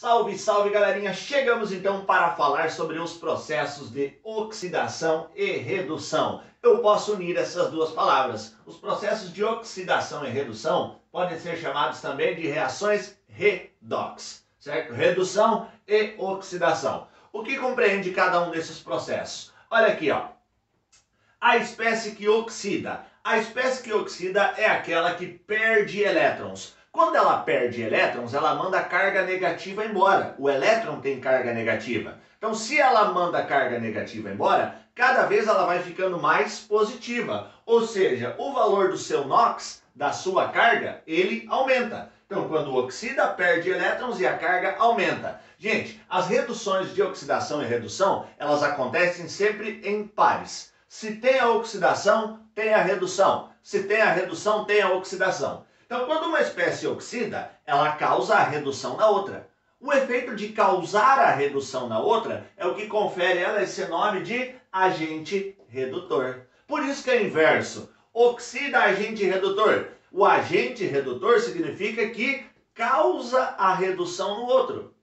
Salve, salve galerinha! Chegamos então para falar sobre os processos de oxidação e redução. Eu posso unir essas duas palavras. Os processos de oxidação e redução podem ser chamados também de reações redox, certo? Redução e oxidação. O que compreende cada um desses processos? Olha aqui, ó. A espécie que oxida. A espécie que oxida é aquela que perde elétrons. Quando ela perde elétrons, ela manda carga negativa embora. O elétron tem carga negativa. Então, se ela manda carga negativa embora, cada vez ela vai ficando mais positiva. Ou seja, o valor do seu NOx, da sua carga, ele aumenta. Então, quando oxida, perde elétrons e a carga aumenta. Gente, as reduções de oxidação e redução, elas acontecem sempre em pares. Se tem a oxidação, tem a redução. Se tem a redução, tem a oxidação. Então, quando uma espécie oxida, ela causa a redução na outra. O efeito de causar a redução na outra é o que confere a ela esse nome de agente redutor. Por isso que é inverso. Oxida agente redutor. O agente redutor significa que causa a redução no outro.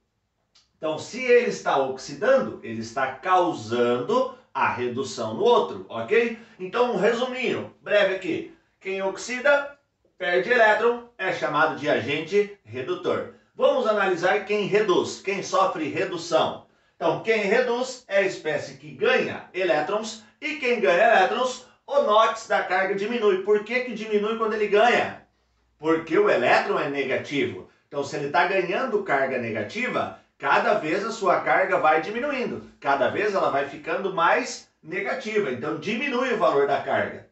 Então, se ele está oxidando, ele está causando a redução no outro, ok? Então, um resuminho breve aqui. Quem oxida perde elétron, é chamado de agente redutor. Vamos analisar quem reduz, quem sofre redução. Então, quem reduz é a espécie que ganha elétrons, e quem ganha elétrons, o NOx da carga diminui. Por que que diminui quando ele ganha? Porque o elétron é negativo. Então, se ele está ganhando carga negativa, cada vez a sua carga vai diminuindo. Cada vez ela vai ficando mais negativa. Então, diminui o valor da carga.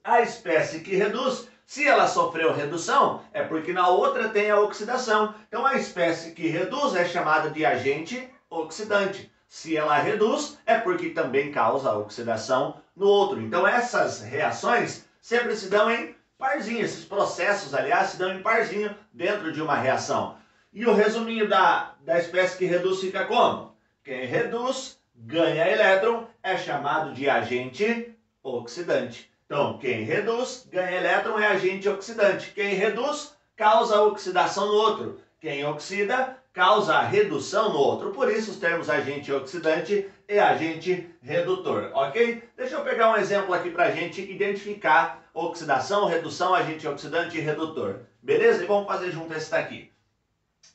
A espécie que reduz, se ela sofreu redução, é porque na outra tem a oxidação. Então, a espécie que reduz é chamada de agente oxidante. Se ela reduz, é porque também causa a oxidação no outro. Então, essas reações sempre se dão em parzinho. Esses processos, aliás, se dão em parzinho dentro de uma reação. E o resuminho da espécie que reduz fica como? Quem reduz, ganha elétron, é chamado de agente oxidante. Então, quem reduz, ganha elétron, é agente oxidante. Quem reduz, causa oxidação no outro. Quem oxida, causa a redução no outro. Por isso, os termos agente oxidante e agente redutor, ok? Deixa eu pegar um exemplo aqui para a gente identificar oxidação, redução, agente oxidante e redutor. Beleza? E vamos fazer junto esse daqui.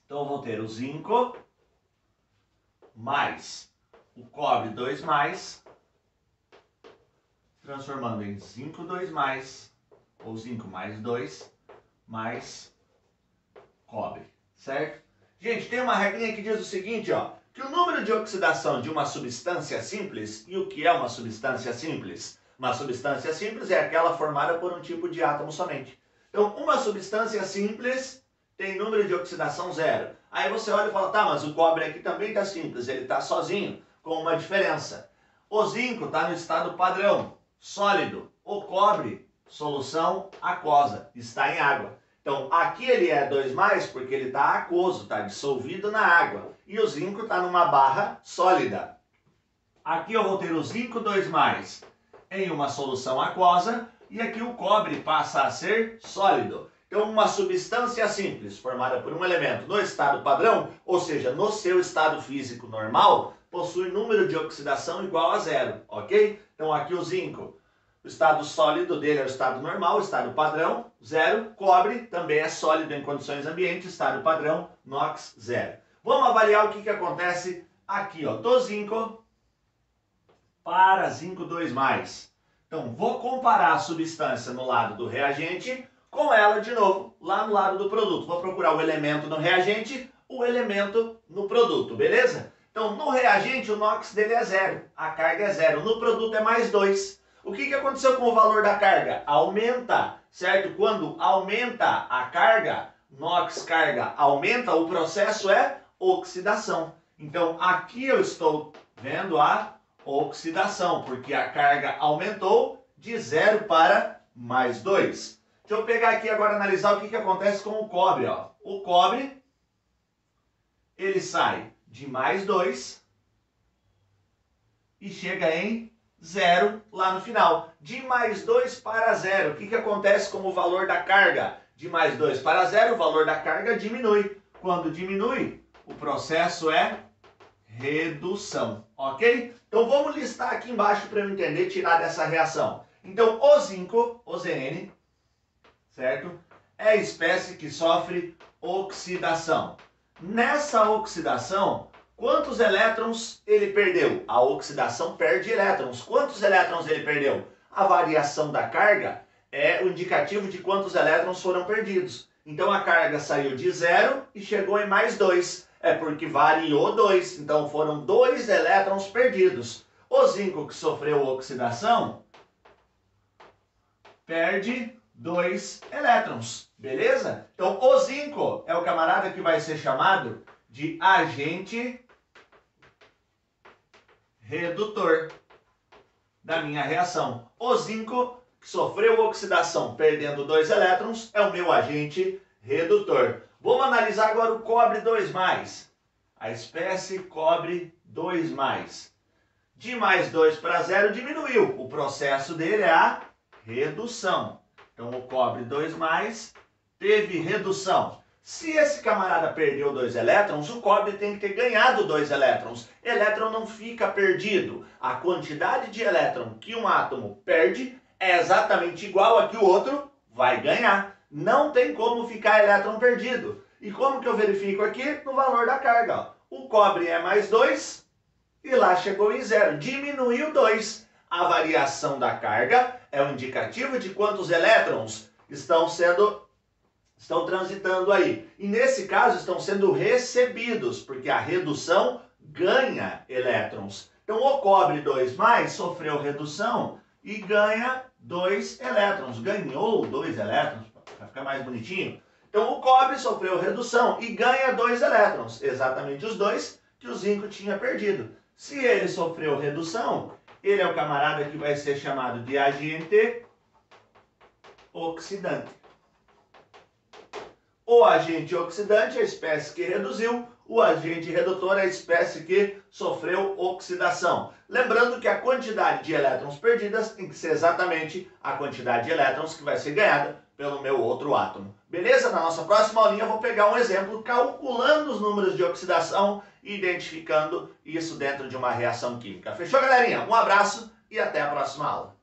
Então, eu vou ter o zinco mais o cobre 2+, transformando em zinco 2+, ou zinco mais 2, mais cobre, certo? Gente, tem uma regrinha que diz o seguinte, ó, que o número de oxidação de uma substância simples, e o que é uma substância simples? Uma substância simples é aquela formada por um tipo de átomo somente. Então, uma substância simples tem número de oxidação 0. Aí você olha e fala, tá, mas o cobre aqui também está simples, ele está sozinho, com uma diferença. O zinco está no estado padrão, sólido. O cobre, solução aquosa, está em água. Então, aqui ele é 2+, porque ele está aquoso, está dissolvido na água. E o zinco está numa barra sólida. Aqui eu vou ter o zinco 2+ em uma solução aquosa, e aqui o cobre passa a ser sólido. Então, uma substância simples, formada por um elemento no estado padrão, ou seja, no seu estado físico normal, possui número de oxidação igual a 0, ok? Então, aqui o zinco, o estado sólido dele é o estado normal, o estado padrão, 0. Cobre também é sólido em condições ambientes, estado padrão, NOx, 0. Vamos avaliar o que acontece aqui, ó, do zinco para zinco 2+. Então, vou comparar a substância no lado do reagente com ela de novo, lá no lado do produto. Vou procurar o elemento no reagente, o elemento no produto, beleza? Então, no reagente, o NOx dele é 0, a carga é 0. No produto é mais 2. O que aconteceu com o valor da carga? Aumenta, certo? Quando aumenta a carga, NOx carga aumenta, o processo é oxidação. Então, aqui eu estou vendo a oxidação, porque a carga aumentou de 0 para mais 2. Deixa eu pegar aqui agora e analisar o que acontece com o cobre, ó. O cobre, ele sai de mais 2 e chega em 0 lá no final. De mais 2 para 0. O que acontece com o valor da carga? De mais 2 para 0, o valor da carga diminui. Quando diminui, o processo é redução, ok? Então vamos listar aqui embaixo para eu entender, tirar dessa reação. Então o zinco, o Zn, certo? É a espécie que sofre oxidação. Nessa oxidação, quantos elétrons ele perdeu? A oxidação perde elétrons. Quantos elétrons ele perdeu? A variação da carga é o indicativo de quantos elétrons foram perdidos. Então a carga saiu de 0 e chegou em mais 2. É porque variou 2. Então foram 2 elétrons perdidos. O zinco que sofreu oxidação perde 2 elétrons. Beleza? Então o zinco é o camarada que vai ser chamado de agente redutor da minha reação. O zinco que sofreu oxidação perdendo 2 elétrons é o meu agente redutor. Vamos analisar agora o cobre 2+. A espécie cobre 2+. De mais 2 para 0 diminuiu. O processo dele é a redução. Então o cobre 2+ teve redução. Se esse camarada perdeu 2 elétrons, o cobre tem que ter ganhado 2 elétrons. Elétron não fica perdido. A quantidade de elétron que um átomo perde é exatamente igual a que o outro vai ganhar. Não tem como ficar elétron perdido. E como que eu verifico aqui? No valor da carga. Ó. O cobre é mais 2 e lá chegou em 0. Diminuiu 2. A variação da carga é o indicativo de quantos elétrons estão transitando aí. E nesse caso estão sendo recebidos, porque a redução ganha elétrons. Então o cobre 2+ sofreu redução e ganha 2 elétrons. Ganhou 2 elétrons, para ficar mais bonitinho. Então o cobre sofreu redução e ganha 2 elétrons, exatamente os 2 que o zinco tinha perdido. Se ele sofreu redução, ele é o camarada que vai ser chamado de agente oxidante. O agente oxidante é a espécie que reduziu, o agente redutor é a espécie que sofreu oxidação. Lembrando que a quantidade de elétrons perdidas tem que ser exatamente a quantidade de elétrons que vai ser ganhada pelo meu outro átomo. Beleza? Na nossa próxima aulinha eu vou pegar um exemplo calculando os números de oxidação e identificando isso dentro de uma reação química. Fechou, galerinha? Um abraço e até a próxima aula.